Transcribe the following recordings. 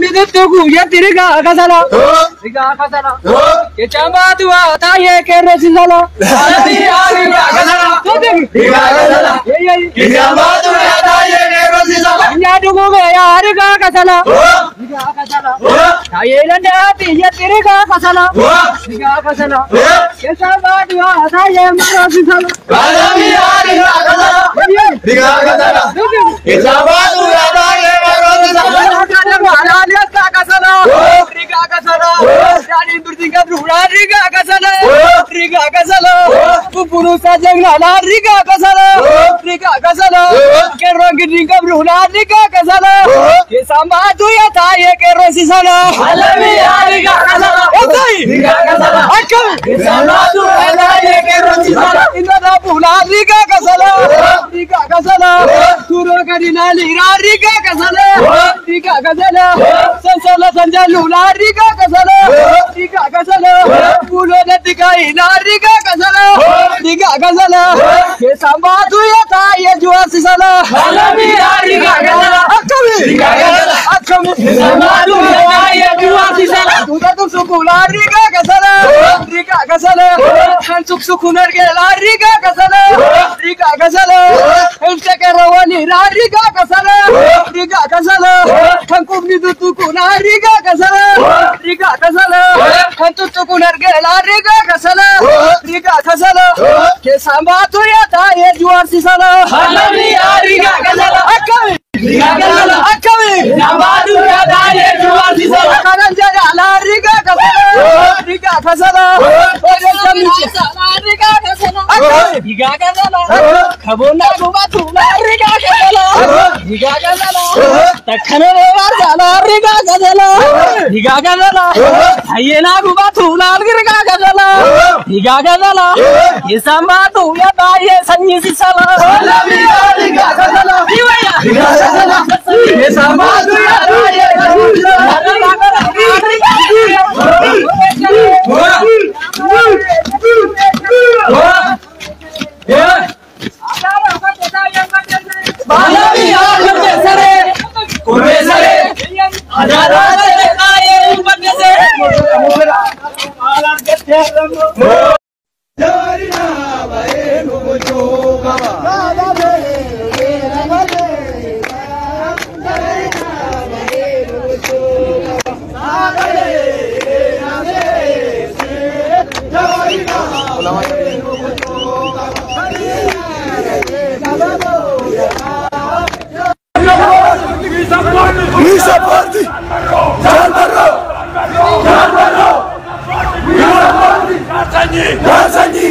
itu tuh ya tiri gak salah. Gak salah. Kecamba tua tanya kerosin salah. Gak salah. Kecamba tua tanya kerosin salah. Nyadu gue ya hari gak salah. Gak salah. Thailand ya tiri gak salah. Gak salah. Kecamba tua tanya kerosin salah. Gak salah. Kecamba tua tanya kerosin salah. Riga kasala, jadi bertingkat rumah Riga kasala, pupulu saja nala Riga kasala, kerong tingkat rumah Riga kasala, kesama tu ya tanya kerosi sana. Alami Riga kasala, Riga kasala, akam, kesama tu ya tanya kerosi sana. Indah pula Riga kasala, turun kadina lira Riga kasala, Sansala sanjalu Riga kasala, pulo netikai Riga kasala, kesamba tu ya tanya jual sisala. Alami Riga kasala, akami, kesamba tu ya tanya jual sisala. Tuda tu sukula Riga kasala, hansuk sukunar gela Riga kasala, hanse kerawani Riga kasala, hankum ni tu tukuna Riga kasala, hantu tukunar gela Riga kasala, kesamba tu ya tanya jual sisala. Alami Riga kasala, akami, kesamba tu ya tanya jual sisala. Kanan jaya la Riga kasala, oye kamichi Riga kasala, kabona guba tu Riga kasala, takhane levar jala Riga kasala, ayena guba tu Riga kasala, kesamba tu ya tanya sanyi sisala. Alami Riga kasala, kesamba tu ya tanya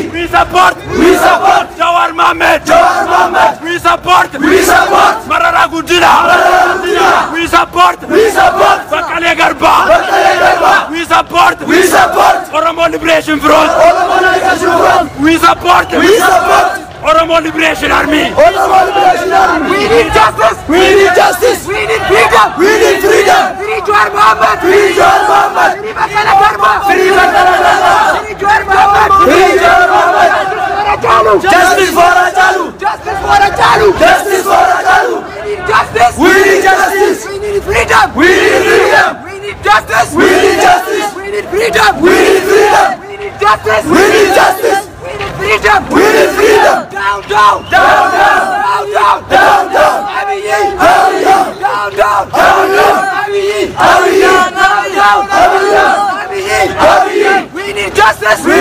We support Jawar Mohammed. We support Marara Gudina. We support Bakale Garba. We support Oromo Liberation Front. We support Oromo Liberation Army. We need justice. We need freedom. We need Jawar Mohammed. Free Bakale Garba. Free Jawar Mohammed. Justice for Ajalu. We need justice. We need freedom. We need justice. We need freedom. We need justice. We need freedom. We need freedom. Down. We need justice. We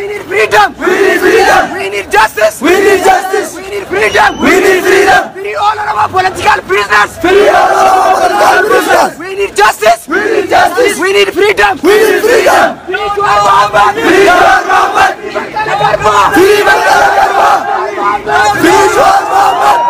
need freedom. We need justice. We need freedom. We need freedom. Free all of our political prisoners. We need justice. We need freedom. We need freedom. Free Jawar Mohammed. Free Jawar Mohammed. Free Bakale Garba. Free Jawar Mohammed.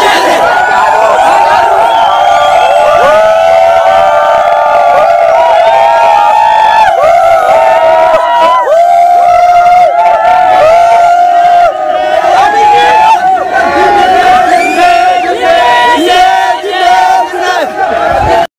Jesse!